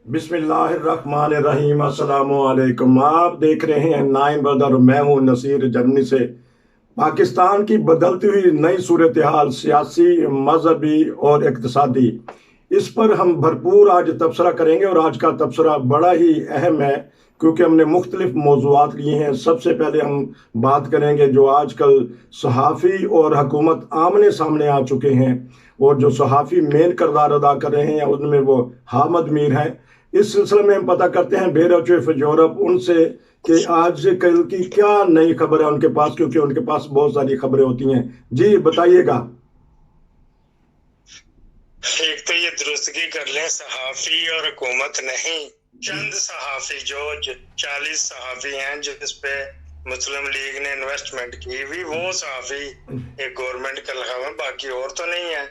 बिस्मिल्लाहिर्रहमानिर्रहीम। अस्सलामुअलैकुम। आप देख रहे हैं नाइन ब्रदर। मैं हूं नसीर जर्मनी से। पाकिस्तान की बदलती हुई नई सूरत हाल, सियासी, मजहबी और इक्तसादी, इस पर हम भरपूर आज तबसरा करेंगे। और आज का तबसरा बड़ा ही अहम है क्योंकि हमने मुख्तलिफ मौज़ूआत लिए हैं। सबसे पहले हम बात करेंगे जो आजकल सहाफ़ी और हुकूमत आमने सामने आ चुके हैं, और जो सहाफ़ी मेन किरदार अदा कर रहे हैं उनमें वो हामिद मीर हैं। इस सिलसिले में हम पता करते हैं बेरौचफ यूरोप उनसे कि आज कल की क्या नई खबर है उनके पास, क्योंकि उनके पास बहुत सारी खबरें होती हैं। जी बताइएगा। एक तो ये दुरुस्तगी कर लें, सहाफी और हुकूमत नहीं, चंद सहाफी जो 40 सहाफी हैं जिसपे मुस्लिम लीग ने इन्वेस्टमेंट की हुई, वो सहाफी एक गवर्नमेंट का लगा हुआ, बाकी और तो नहीं है।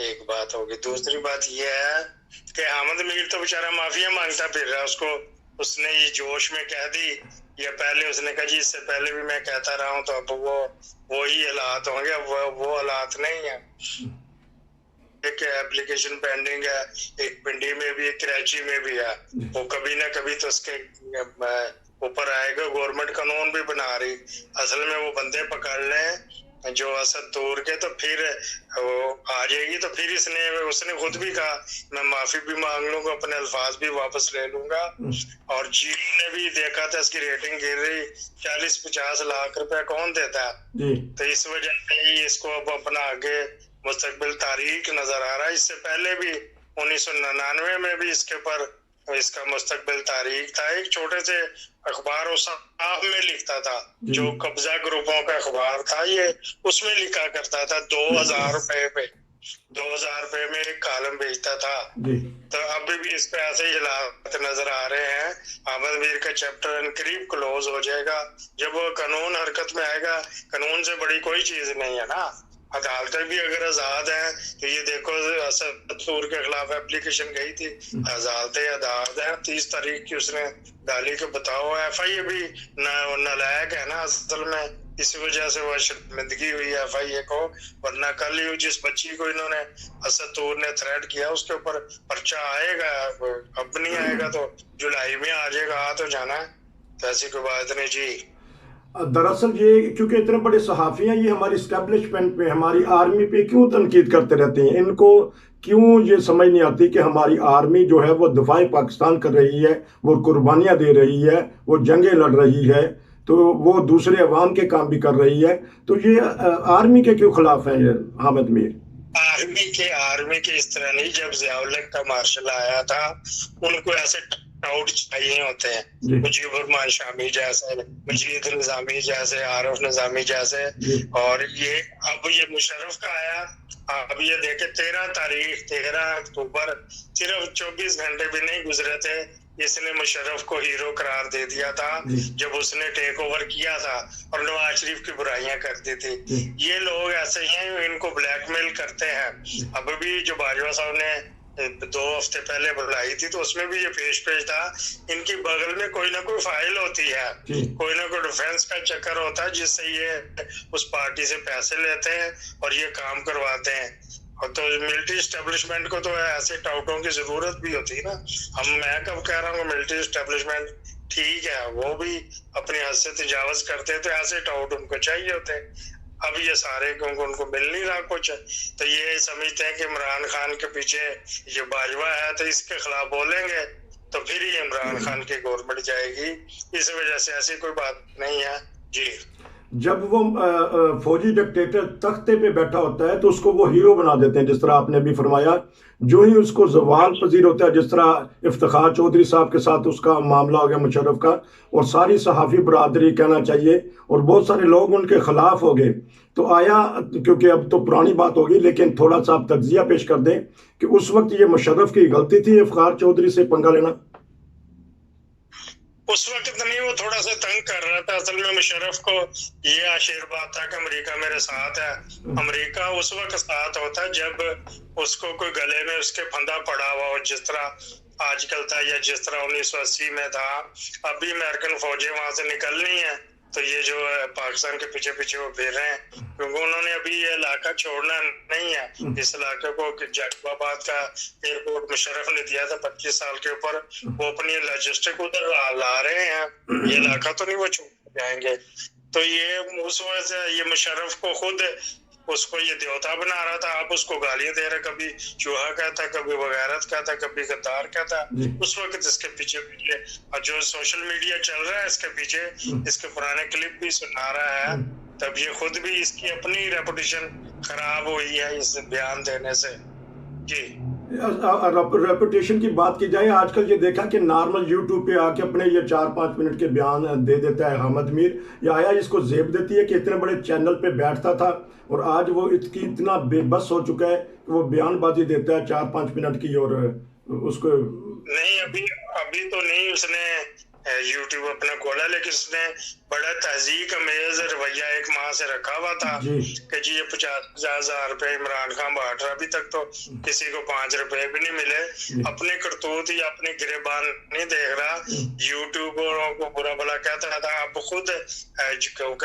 एक बात होगी। दूसरी बात ये है कि हामिद मीर तो बेचारा माफिया मांगता फिर रहा। उसको उसने ये जोश में कह दी, या पहले उसने कहा जी इससे पहले भी मैं कहता रहा हूँ, तो अब वो ही हालात होंगे। अब वो हालात नहीं है। एक एप्लीकेशन पेंडिंग है, एक पिंडी में भी, एक कराची में भी है। वो कभी ना कभी तो उसके ऊपर आएगा। गवर्नमेंट कानून भी बना रही, असल में वो बंदे पकड़ लें जो असद तूर के, तो फिर वो आ जाएगी। तो फिर उसने खुद भी कहा मैं माफी भी मांग लूंगा, अपने अल्फाज भी वापस ले लूंगा। और जी ने भी देखा था इसकी रेटिंग गिर रही, 40-50 लाख रुपए कौन देता है। तो इस वजह से ही इसको अब अपना आगे मुस्तकबिल तारीख नजर आ रहा है। इससे पहले भी 1999 में भी इसके ऊपर इसका मुस्तकबिल तारीख था। एक छोटे से अखबार उस में लिखता था जो कब्जा ग्रुपों का अखबार था, ये उसमें लिखा करता था 2000 रुपए पे, 2000 रुपए में एक कालम बेचता था। तो अभी भी इस पे ऐसे ही हालात नजर आ रहे हैं। हामिद मीर का चैप्टर करीब क्लोज हो जाएगा जब वो कानून हरकत में आएगा। कानून से बड़ी कोई चीज नहीं है ना। अदालतें भी अगर आजाद हैं तो ये देखो, असद तूर के खिलाफ एप्लीकेशन गई थी, अदालतें आजाद हैं। 30 तारीख की उसने डाली के बताओ। FIA भी नालायक है ना असल में, इसी वजह से वह शर्मिंदगी हुई FIA को। वरना कल ही जिस बच्ची को इन्होंने असद तूर ने थ्रेट किया उसके ऊपर पर्चा आएगा। अब नहीं आएगा तो जुलाई में आ जाएगा। आ तो जाना है, तो ऐसी कोई बात नहीं जी। दरअसल ये क्योंकि इतने बड़े सहाफ़ी हैं, ये हमारी स्टैब्लिशमेंट पे, हमारी आर्मी पे क्यों तनकीद करते रहते हैं। इनको क्यों ये समझ नहीं आती कि हमारी आर्मी जो है वो दिफाई पाकिस्तान कर रही है, वो कुर्बानियाँ दे रही है, वो जंगें लड़ रही है, तो वो दूसरे अवाम के काम भी कर रही है। तो ये आर्मी के क्यों खिलाफ है ये हामिद मीर? आर्मी के इस तरह नहीं। जब ज़ियाउल-हक का मार्शल आया था, उनको ऐसे टाउट चाहिए होते हैं, मुजीबुर रहमान शामी जैसे, मजीद निजामी जैसे, आरिफ निजामी जैसे। और ये अब ये मुशर्रफ का आया। अब ये देखे 13 अक्टूबर, सिर्फ 24 घंटे भी नहीं गुजरे थे, इसने मुशर्रफ को हीरो करार दे दिया था जब उसने टेक ओवर किया था और नवाज शरीफ की बुराइयां करती थी। ये लोग ऐसे ही हैं, इनको ब्लैकमेल करते हैं। अब भी जो बाजवा साहब ने 2 हफ्ते पहले बुलाई थी, तो उसमें भी ये पेश था। इनकी बगल में कोई ना कोई फाइल होती है, कोई ना कोई डिफेंस का चक्कर होता है जिससे ये उस पार्टी से पैसे लेते हैं और ये काम करवाते हैं। और तो मिलिट्री स्टैब्लिशमेंट को तो ऐसे टाउटों की जरूरत भी होती है ना। मैं कब कह रहा हूँ मिलिट्री स्टैब्लिशमेंट ठीक है, वो भी अपनी हद से तजावज करते हैं, तो ऐसे टाउट उनको चाहिए होते हैं। अब ये सारे उनको मिल नहीं रहा कुछ, तो ये समझते हैं कि इमरान खान के पीछे ये बाजवा है, तो इसके खिलाफ बोलेंगे तो फिर ही इमरान खान की गवर्नमेंट जाएगी। इस वजह से ऐसी कोई बात नहीं है जी। जब वो फौजी डिक्टेटर तख्ते पे बैठा होता है तो उसको वो हीरो बना देते हैं, जिस तरह आपने भी फरमाया। जो ही उसको जवाल पजीर होता है, जिस तरह इफ्तिखार चौधरी साहब के साथ उसका मामला हो गया मुशर्रफ का, और सारी सहाफ़ी बरादरी कहना चाहिए और बहुत सारे लोग उनके खिलाफ हो गए। तो आया, क्योंकि अब तो पुरानी बात होगी, लेकिन थोड़ा सा आप तज्जिया पेश कर दें कि उस वक्त ये मुशर्रफ की गलती थी इफ्तिखार चौधरी से पंगा लेना। उस वक्त नहीं, वो थोड़ा सा तंग कर रहा था। असल में मुशर्रफ को ये आशीर्वाद था कि अमेरिका मेरे साथ है। अमेरिका उस वक्त साथ होता है जब उसको कोई गले में उसके फंदा पड़ा हुआ हो, जिस तरह आजकल था या जिस तरह 1980 में था। अभी अमेरिकन फौजें वहां से निकलनी है, तो ये जो है पाकिस्तान के पीछे पीछे वो फिर रहे हैं, क्योंकि उन्होंने अभी ये इलाका छोड़ना नहीं है। इस इलाके को जैकबाबाद का एयरपोर्ट मुशर्रफ ने दिया था 25 साल के ऊपर, वो अपनी लॉजिस्टिक उधर ला रहे हैं, ये इलाका तो नहीं वो छोड़ जाएंगे। तो ये उस वजह से ये मुशर्रफ को खुद उसको ये देवता बना रहा था, आप उसको गालियां दे रहे, कभी चूहा कहता, कभी बगैरत कहता, कभी गद्दार कहता। उस वक्त इसके पीछे पीछे और जो सोशल मीडिया चल रहा है इसके पीछे, इसके पुराने क्लिप भी सुना रहा है, तब ये खुद भी इसकी अपनी रेपुटेशन खराब हुई है इस बयान देने से। जी रेपुटेशन की बात की जाए, आजकल ये देखा कि नॉर्मल यूट्यूब पे आके अपने ये 4-5 मिनट के बयान दे देता है हमद मीर। ये आया इसको जेब देती है कि इतने बड़े चैनल पे बैठता था और आज वो इतना बेबस हो चुका है कि वो बयानबाजी देता है 4-5 मिनट की, और उसको नहीं अभी तो नहीं उसने यूट्यूब अपना खोला, लेकिन उसने बड़ा तहजीक अमेज रवैया एक माह से रखा हुआ था कि जी ये 50,000 रुपए इमरान खान बांट रहा, अभी तक तो किसी को 5 रुपए भी नहीं मिले। अपने करतूत या अपने गिरेबान नहीं देख रहा, यूट्यूबरों को बुरा भला कहता था। अब खुद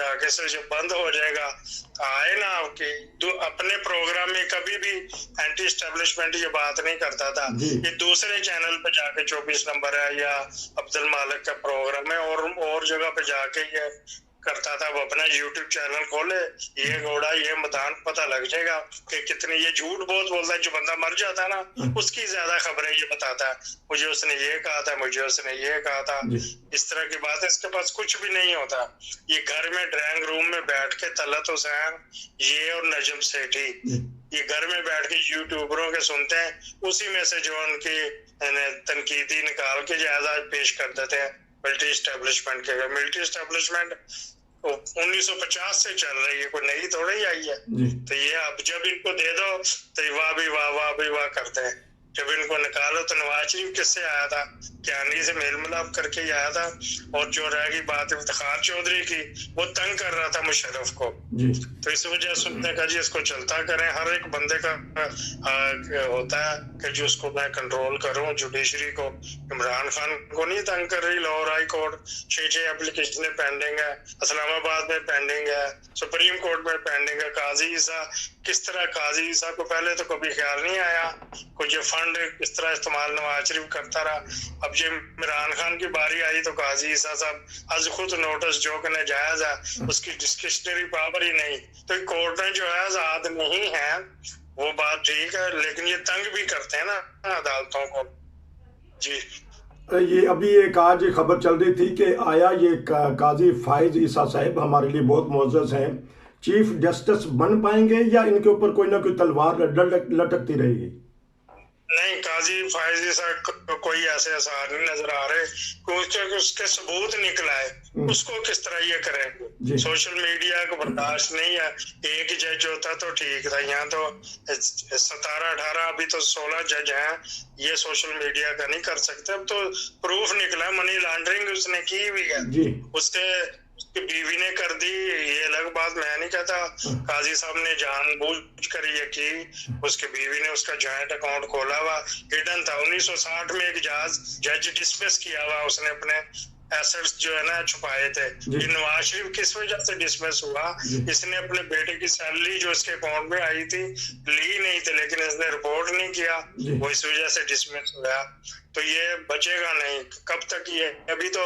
आगे से जब बंद हो जाएगा आए ना आपके अपने प्रोग्राम में कभी भी एंटी एस्टेब्लिशमेंट ये बात नहीं करता था। ये दूसरे चैनल पे जाके 24 नंबर है या अब्दुल मालिक का प्रोग्राम है और जगह पे जाके ये करता था। वो अपना यूट्यूब चैनल खोले, ये घोड़ा ये मैदान पता लग जाएगा कि कितने ये झूठ बहुत बोलता है। जो बंदा मर जाता है ना उसकी ज्यादा खबरें ये बताता है, मुझे उसने ये कहा था, मुझे उसने ये कहा था, इस तरह की बात है। इसके पास कुछ भी नहीं होता। ये घर में ड्राइंग रूम में बैठ के तलत हुसैन ये और नजम सेठी ये घर में बैठ के यूट्यूबरों के सुनते हैं, उसी में से जो उनकी तनकीदी निकाल के जायजा पेश कर देते हैं मिलिट्री एस्टेब्लिशमेंट के। मिलिट्री एस्टेब्लिशमेंट 1950 से चल रही है, कोई नई थोड़ी ही आई है। तो ये अब जब इनको दे दो तो वाह भी वाह वाह भी वाह करते हैं, जब इनको निकालो तो नवाज शरीफ किससे आया था, क्यानी से मेल मिलाप करके ही आया था। और जो रह गई बात इफ्तिखार चौधरी की, वो तंग कर रहा था मुशर्रफ को, तो इस वजह से उसने कहा जी इसको चलता करें। हर एक बंदे का होता है कि जो उसको मैं कंट्रोल करूं। जुडिशरी को इमरान खान को नहीं तंग कर रही, Lahore high court 6 application pending है, इस्लामाबाद में पेंडिंग है, सुप्रीम कोर्ट में पेंडिंग है। काजी ईसा किस तरह, काजी ईसा को पहले तो कभी ख्याल नहीं आया कुछ फंड किस तरह इस्तेमाल नवाज शरीफ करता रहा। अब जब इमरान खान की बारी आई तो काजी ईसा साहब आज खुद नोटिस जो कि नाजायज है, उसकी डिस्क्रिशनरी पावर ही नहीं। तो कोर्टें जो है आजाद नहीं है, वो बात ठीक है, लेकिन ये तंग भी करते हैं ना अदालतों को। जी ये अभी एक आज खबर चल रही थी कि आया ये काजी फाइज ईसा साहब हमारे लिए बहुत मोअज़्ज़ज़ हैं, चीफ जस्टिस बन पाएंगे या इनके ऊपर कोई ना कोई तलवार लटकती रहेगी? नहीं, काजी फाइज ईसा कोई ऐसे आसार नहीं नजर आ रहे, क्योंकि उसके सबूत निकला है, उसको किस तरह ये करेंगे। सोशल मीडिया को बर्दाश्त नहीं है। एक जज होता तो ठीक था, यहाँ तो 17-18 अभी तो 16 जज हैं, ये सोशल मीडिया का नहीं कर सकते। अब तो प्रूफ निकला मनी लॉन्ड्रिंग उसने की हुई है, उसके बीवी ने कर दी, ये अलग बात मैं नहीं कहता। काजी साहब ने जानबूझ कर ये की, उसके बीवी ने उसका जॉइंट अकाउंट खोला हुआ, हिडन था। 1960 में एक जज डिसमिस किया हुआ, उसने अपने एसेट्स जो है ना छुपाए थे। ये नवाज शरीफ किस वजह से डिसमिस हुआ, इसने अपने बेटे की सैलरी जो इसके अकाउंट में आई थी ली नहीं थी, लेकिन इसने रिपोर्ट नहीं किया, वो इस वजह से डिसमिस हुआ। तो ये बचेगा नहीं, कब तक ये, अभी तो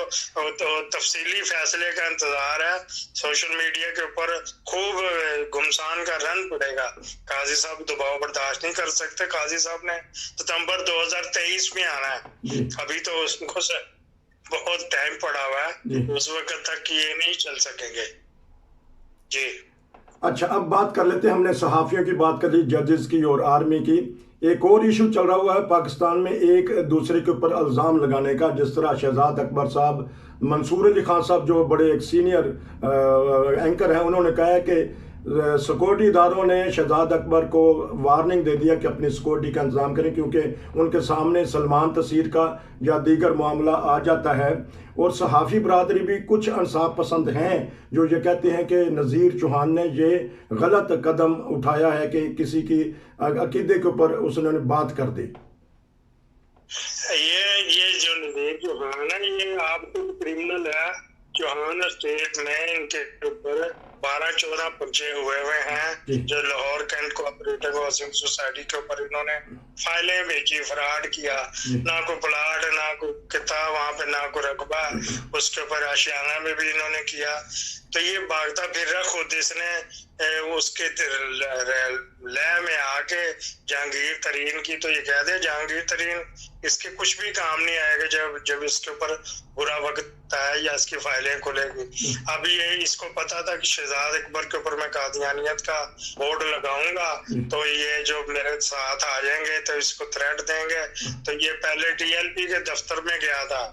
तफसीली फैसले का इंतजार है। सोशल मीडिया के ऊपर खूब घुमसान का रन पड़ेगा। काजी साहब दबाव बर्दाश्त नहीं कर सकते। काजी साहब ने सितंबर 2023 में आना है, अभी तो उसको बहुत टाइम पड़ा हुआ है, उस वक्त तक ये नहीं चल सकेंगे। जी अच्छा, अब बात कर लेते हैं, हमने सहाफियों की बात कर ली, जजेस की और आर्मी की। एक और इशू चल रहा हुआ है पाकिस्तान में एक दूसरे के ऊपर इल्ज़ाम लगाने का, जिस तरह शहजाद अकबर साहब, मंसूर अली खान साहब जो बड़े एक सीनियर एंकर हैं, उन्होंने कहा है कि सिक्योरिटी इदारों ने शहजाद अकबर को वार्निंग दे दिया कि अपनी सिक्योरिटी का इंतजाम करें, क्योंकि उनके सामने सलमान तसीर का या दीगर मामला आ जाता है। और सहाफ़ी बरादरी भी कुछ इंसाफ पसंद हैं जो ये कहते हैं कि नज़ीर चौहान ने ये गलत कदम उठाया है कि किसी की अकीदे के ऊपर उसने बात कर दी। ये जो नज़ीर चौहान है ये आपको क्रिमिनल है, चौहान स्टेट में इनके ऊपर 12-14 पर्चे हुए हैं जो Lahore cantt cooperative housing society के ऊपर इन्होंने फाइलें भेजी, फ्रॉड किया। ना कोई प्लाट, ना कोई किताब वहां पे, ना कोई रकबा, उसके ऊपर आशियाना में भी इन्होंने किया। तो ये भागता फिर रहा खुद इसने उसके लय में आके जहांगीर तरीन की, तो ये कह दे जहांगीर तरीन इसके कुछ भी काम नहीं आएगा जब इसके ऊपर बुरा वक्त आए या इसकी फाइलें खुलेगी। अभी ये इसको पता था कि शहजाद अकबर के ऊपर मैं कादियानियत का बोर्ड लगाऊंगा तो ये जो मेरे साथ आ जाएंगे तो इसको थ्रेट देंगे। तो ये पहले TLP के दफ्तर में गया था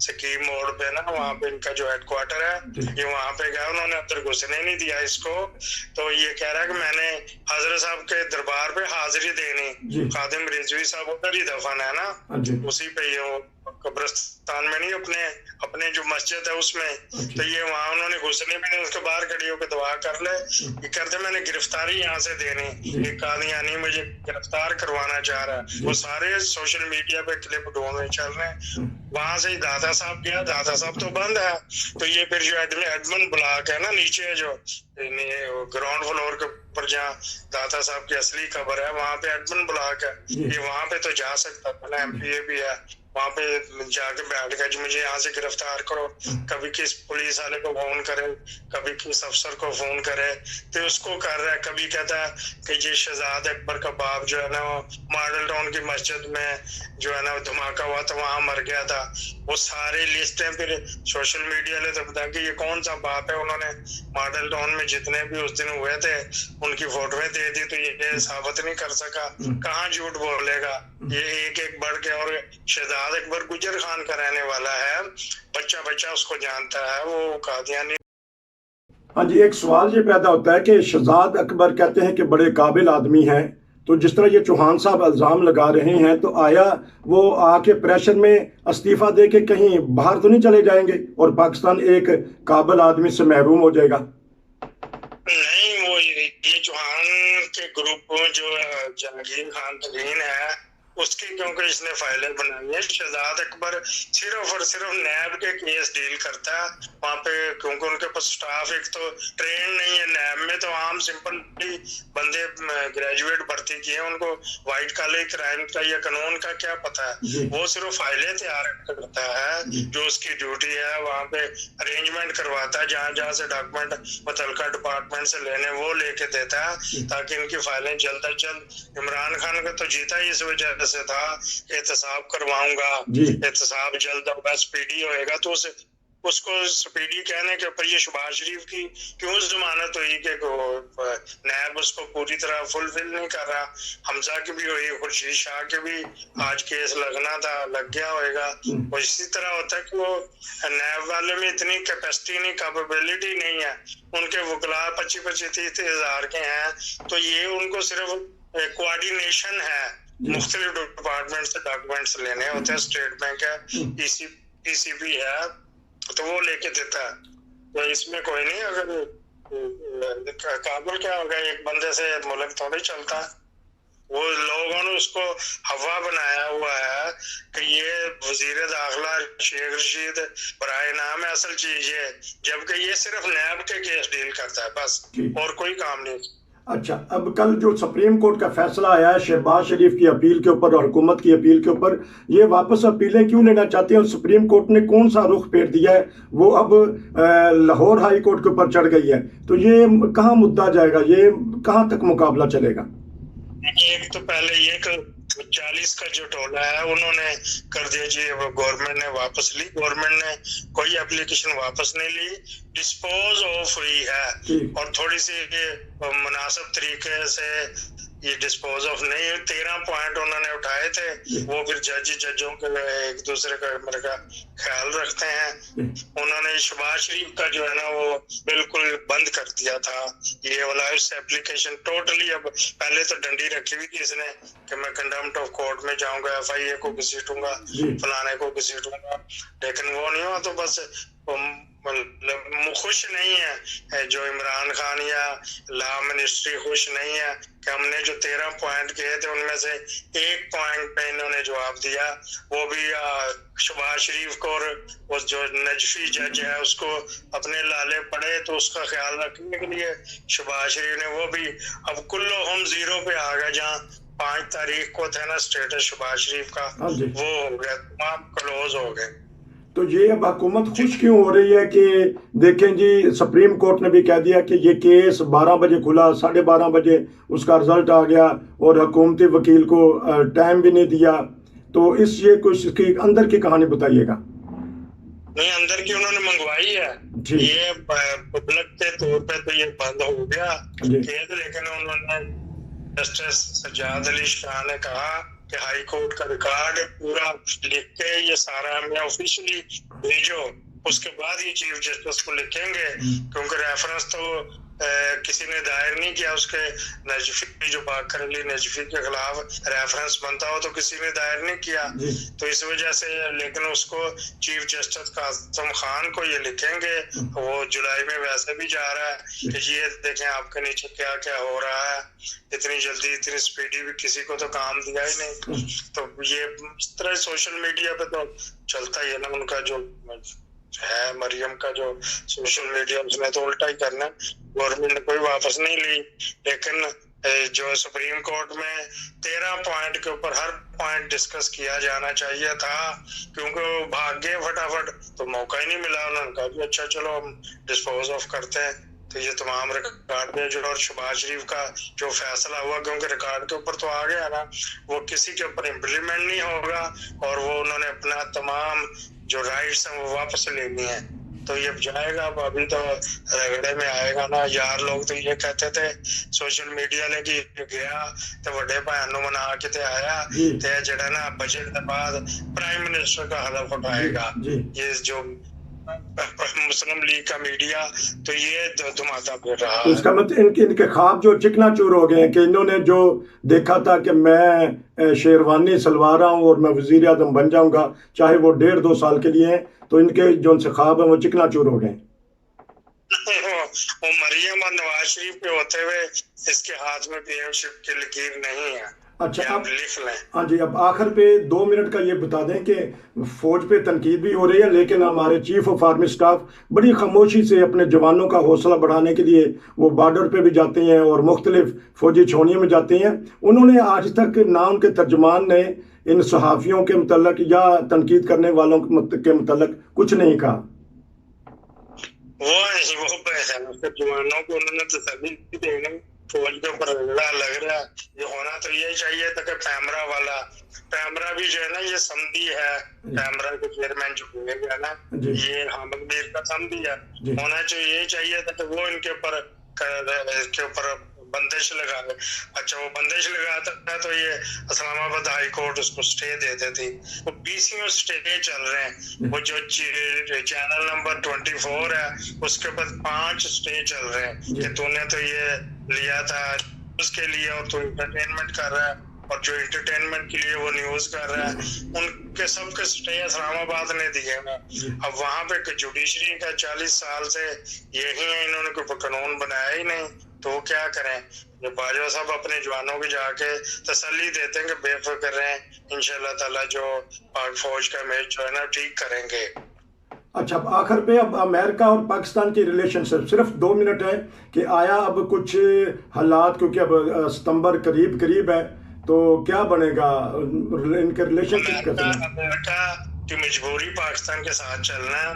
स्कीम मोड़ पे ना, वहाँ पे इनका जो हेडक्वार्टर है, ये वहाँ पे गया, उन्होंने अंदर घुसने नहीं दिया इसको। तो ये कह रहा है कि मैंने हजरत साहब के दरबार पे हाजिरी देनी, खादिम रिजवी साहब उधर ही दफन है ना, उसी पे ये कब्रिस्तान में नहीं, अपने जो मस्जिद है उसमें। तो ये वहां उन्होंने घुसने भी नहीं, उसके बाहर खड़ी होकर दुआ कर ले, ये करते मैंने गिरफ्तारी यहाँ से देनी, ये कादियानी मुझे गिरफ्तार करवाना चाह रहा है। वो सारे सोशल मीडिया पे क्लिप ढूंढने चल रहे हैं। वहां से दादा साहब गया, दादा साहब तो बंद है। तो ये फिर जो एडमिन ब्लॉक है ना नीचे, जो ग्राउंड फ्लोर के ऊपर जहाँ दादा साहब की असली कब्र है, वहां पे एडमिन ब्लॉक है, ये वहां पे तो जा सकता था, MPA भी है, वहां पे जाके बैठ गया जी मुझे यहाँ से गिरफ्तार करो। कभी किस पुलिस वाले को फोन करे, कभी किस अफसर को फोन करे, तो उसको कर रहा है। कभी कहता है कि ये शहजाद अकबर का बाप जो है ना मॉडल टाउन की मस्जिद में जो है ना धमाका हुआ था वहां मर गया था। वो सारी लिस्टें फिर सोशल मीडिया ने तो बता कि ये कौन सा बाप है। उन्होंने मॉडल टाउन में जितने भी उस दिन हुए थे उनकी फोटोएं दे दी, तो ये साबित नहीं कर सका, कहाँ झूठ बोलेगा। ये एक बढ़ के, और शहजाद अकबर गुजर खान का रहने वाला है, बच्चा उसको जानता है, वो कादियानी। हाँ जी, एक सवाल ये पैदा होता है कि शहजाद अकबर कहते हैं कि बड़े काबिल आदमी हैं, तो जिस तरह ये चौहान साहब इल्ज़ाम लगा रहे हैं, तो आया वो आके प्रेशर में इस्तीफा दे के कहीं बाहर तो नहीं चले जाएंगे और पाकिस्तान एक काबिल आदमी से महरूम हो जाएगा? नहीं, वो ये चौहान के ग्रुप जो जहांगीर खान तरीन है उसकी क्योंकि इसने फाइलें बनाई है। शहजाद अकबर सिर्फ और सिर्फ नैब के केस डील करता है वहाँ पे, क्योंकि उनके पास स्टाफ एक तो ट्रेन नहीं है। नैब में तो आम सिंपल बंदे ग्रेजुएट भर्ती किए, उनको व्हाइट कॉलर क्राइम का या कानून का क्या पता है। वो सिर्फ फाइलें तैयार करता है, जो उसकी ड्यूटी है वहाँ पे अरेंजमेंट करवाता है, जहाँ जहाँ से डॉक्यूमेंट मुतल्लिका डिपार्टमेंट से लेने वो लेके देता है, ताकि इनकी फाइलें जल्द अज जल्द। इमरान खान को तो जीता ही इस वजह से था, एहतसाब करवाऊंगा, एहतसाब जल्द होगा, स्पीडी होएगा, तो उसको स्पीडी कहने के ऊपर ये शहबाज शरीफ की क्यों जमानत हुई कि नैब उसको पूरी तरह फुलफिल नहीं कर रहा। हमजा की भी हुई, खुर्शीद शाह के भी आज केस लगना था, लग गया होएगा। और इसी तरह होता है कि वो नैब वाले में इतनी कैपेसिटी नहीं, कैपेबिलिटी नहीं है, उनके वकला 25-30 हज़ार के हैं, तो ये उनको सिर्फ कोऑर्डिनेशन है, मुख्तलिफ डिपार्टमेंट से डॉक्यूमेंट्स लेने होते हैं। स्टेट बैंक है, PCB है, तो वो लेके देता है। तो इसमें कोई नहीं, अगर काबुल क्या होगा, एक बंदे से मुल्क थोड़ी चलता है। वो लोगों ने उसको हवा बनाया हुआ है कि ये वजीर दाखिला शेख रशीद बराए नाम है, असल चीज है, जबकि ये सिर्फ नैब के केस डील करता है बस, और कोई काम नहीं। अच्छा, अब कल जो सुप्रीम कोर्ट का फैसला आया है शहबाज शरीफ की अपील के ऊपर और हुकूमत की अपील के ऊपर, ये वापस अपीलें क्यों लेना चाहते हैं और सुप्रीम कोर्ट ने कौन सा रुख फेर दिया है? वो अब लाहौर हाई कोर्ट के ऊपर चढ़ गई है, तो ये कहाँ मुद्दा जाएगा, ये कहाँ तक मुकाबला चलेगा? एक तो पहले ये 40 का जो टोला है उन्होंने कर दिया जी, गवर्नमेंट ने वापस ली, गवर्नमेंट ने कोई एप्लीकेशन वापस नहीं ली, डिस्पोज ऑफ हुई है, और थोड़ी सी मुनासिब तरीके से ये डिस्पोज ऑफ नहीं है। 13 पॉइंट उन्होंने उठाए थे, वो फिर जजों के एक दूसरे का मेरे का ख्याल रखते हैं। उन्होंने शहबाज शरीफ का जो है ना वो बिल्कुल बंद कर दिया था, ये वाला इस एप्लीकेशन टोटली। अब पहले तो डंडी रखी हुई थी इसने कि मैं कंडेम्प्ट ऑफ कोर्ट में जाऊंगा, FIA को घसीटूंगा, फलाने को घसीटूंगा, लेकिन वो नहीं हुआ। तो बस मतलब खुश नहीं है, जो इमरान खान या लॉ मिनिस्ट्री खुश नहीं है कि हमने जो 13 पॉइंट किए थे उनमें से एक पॉइंट पे इन्होंने जवाब दिया, वो भी शहबाज शरीफ को और वो जो नजफी जज है उसको अपने लाले पड़े तो उसका ख्याल रखने के लिए शहबाज शरीफ ने वो भी, अब कुल्लो हम जीरो पे आ गए, जहाँ 5 तारीख को था ना स्टेटस शहबाज शरीफ का, वो हो गया, तमाम क्लोज हो गए। तो ये अब हुकूमत खुश क्यों हो रही है कि देखें जी सुप्रीम कोर्ट ने भी कह दिया कि ये केस 12 बजे खुला, 12:30 बजे उसका रिजल्ट आ गया और हुकूमती वकील को टाइम भी नहीं दिया, तो ये कुछ इसकी अंदर की कहानी बताइएगा। नहीं, अंदर की उन्होंने मंगवाई है, ये पब्लिक के तौर पे तो ये बंद हो गया केस, लेकिन उन्होंने जस्टिस सज्जाद अली शाह ने कहा कि हाई कोर्ट का रिकॉर्ड पूरा लिख के ये सारा हमें ऑफिशियली भेजो, उसके बाद ये चीफ जस्टिस को लिखेंगे, क्योंकि रेफरेंस तो किसी ने दायर नहीं किया, उसके नजफी जो बाकर अली नजफी के खिलाफ रेफरेंस बनता हो तो किसी ने दायर नहीं किया, तो इस वजह से, लेकिन उसको चीफ जस्टिस कासिम खान को ये लिखेंगे, वो जुलाई में वैसे भी जा रहा है कि ये देखें आपके नीचे क्या क्या हो रहा है, इतनी जल्दी इतनी स्पीडी भी किसी को तो काम दिया ही नहीं, तो ये इस तरह सोशल मीडिया पे तो चलता ही है ना, उनका जो है मरियम का जो सोशल मीडिया उसने तो उल्टा ही करना, गवर्नमेंट ने कोई वापस नहीं ली, लेकिन जो सुप्रीम कोर्ट में 13 पॉइंट के ऊपर हर पॉइंट डिस्कस किया जाना चाहिए था, क्योंकि वो भाग गए फटाफट तो मौका ही नहीं मिला, उन्होंने कहा कि अच्छा चलो हम डिस्पोज ऑफ करते हैं, तो ये तमाम रिकॉर्ड में जो और शहबाज शरीफ का जो फैसला हुआ, क्योंकि रिकॉर्ड के ऊपर तो आ गया ना, वो किसी के ऊपर इम्प्लीमेंट नहीं होगा और वो उन्होंने अपना तमाम जो राइट्स हैं वो वापस लेनी है, तो ये जाएगा, अब अभी तो रगड़े में आएगा ना यार। लोग तो ये कहते थे सोशल मीडिया ने कि गया तो बड़े भैन मना के ते आया ते जड़ा ना बजट के बाद प्राइम मिनिस्टर का हलफ उठाएगा, ये जो मुस्लिम लीग का मीडिया, तो ये धुमाता फिर रहा है। इसका मतलब इनके ख्वाब जो चिकनाचूर हो गए हैं कि इन्होंने जो देखा था कि मैं शेरवानी सलवा रहा हूँ और मैं वजीर आजम बन जाऊंगा, चाहे वो 1.5-2 साल के लिए हैं, तो इनके जो उनसे ख्वाब है वो चिकनाचूर हो गए। वो मरियम और नवाज शरीफ पे होते हुए इसके हाथ में पीएमशिप की लकीर नहीं है। अच्छा, आप लिख लें। हाँ जी, अब आखिर पे 2 मिनट का ये बता दें कि फौज पे तनकीद भी हो रही है, लेकिन हमारे चीफ ऑफ आर्मी स्टाफ बड़ी खामोशी से अपने जवानों का हौसला बढ़ाने के लिए वो बॉर्डर पे भी जाते हैं और मुख्तलिफ फौजी छावनियों में जाते हैं। उन्होंने आज तक ना उनके तर्जमान ने इन सहाफ़ियों के मुतल्लक या तनकीद करने वालों के मुतल्लक कुछ नहीं कहा। वो जवानों को उन्होंने तसल्ली देना, फौज के ऊपर लग रहा है, ये होना तो ये चाहिए था कि पैमरा भी जो है ना ये समधी है, पैमरा के चेयरमैन जो हुए गया ना, ये हामिद मीर का समधी है, होना चाहिए ये चाहिए था कि वो इनके ऊपर बंदिश लगा दे। अच्छा, वो बंदिश लगाता है तो ये इस्लामाबाद हाई कोर्ट उसको स्टे दे देती, वो 20 स्टे चल रहे हैं, वो जो चैनल नंबर 24 है उसके ऊपर 5 स्टे चल रहे हैं कि तूने तो ये लिया था उसके लिए और तू एंटरटेनमेंट कर रहा है, और जो एंटरटेनमेंट के लिए वो न्यूज कर रहा है, उनके सबके स्टे इस्लामाबाद ने दिए हैं। अब वहां पे जुडिशरी का 40 साल से यही है, इन्होंने कोई कानून बनाया ही नहीं, तो वो क्या करें। जो बाजवा साहब अपने जवानों को जाके तसल्ली देते हैं कि बेफिक्र रहें, इंशाल्लाह ताला जो पाक फौज का मैच जो है ना ठीक करेंगे। अच्छा, आखिर पे अब अमेरिका और पाकिस्तान की रिलेशनशिप सिर्फ 2 मिनट है कि आया अब कुछ हालात, क्योंकि अब सितंबर करीब है, तो क्या बनेगा इनके रिलेशनशिप कैसे? अमेरिका की मजबूरी पाकिस्तान के साथ चलना है,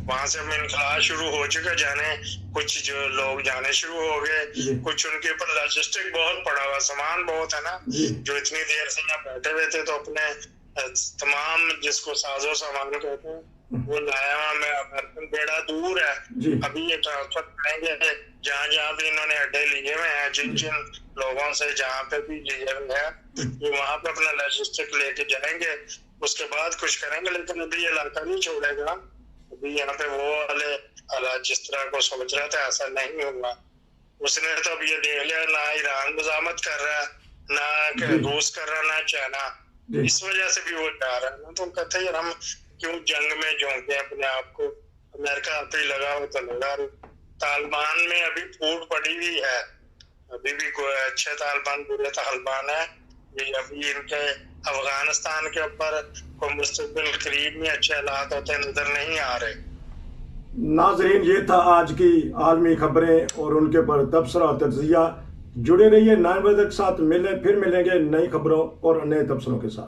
वहां से हमें इनखला शुरू हो चुका, जाने कुछ जो लोग जाने शुरू हो गए, कुछ उनके ऊपर लॉजिस्टिक बहुत पड़ा हुआ, सामान बहुत है ना, जो इतनी देर से यहाँ बैठे हुए थे तो अपने तमाम जिसको साजो सामान कहते हैं वो लाया में अमेरिकन बेड़ा दूर है, अभी ये ट्रांसफर करेंगे जहाँ भी इन्होंने अड्डे लिए हुए हैं, जिन लोगों से जहाँ पे भी लिए हुए हैं, ये वहां पे अपना लॉजिस्टिक लेके जाएंगे, उसके बाद कुछ करेंगे, लेकिन अभी ये इलाका नहीं छोड़ेगा। अभी यहाँ पे वो वाले हालात जिस तरह को सोच रहा था ऐसा नहीं होगा। उसने तो अब ये देख लिया, ना ईरान मजामत कर रहा है, ना रूस कर रहा, ना चाइना, इस वजह से भी वो जा रहा है। तो कहते हैं हम क्यों जंग में झोंके अपने आप को, अमेरिका पे लगा हो तो लगा रहे। तालिबान में अभी फूट पड़ी हुई है, अभी भी कोई अच्छे तालिबान बुरे तालिबान है। ये अभी इनके अफगानिस्तान के ऊपर कोई मुस्तकबिल करीब में अच्छे हालात होते नजर नहीं आ रहे। नाजरीन, ये था आज की आलमी खबरें और उनके पर तबसरा और तज्जिया। जुड़े रहिए 9 बजे के साथ। फिर मिलेंगे नई खबरों और नए तबसरों के साथ।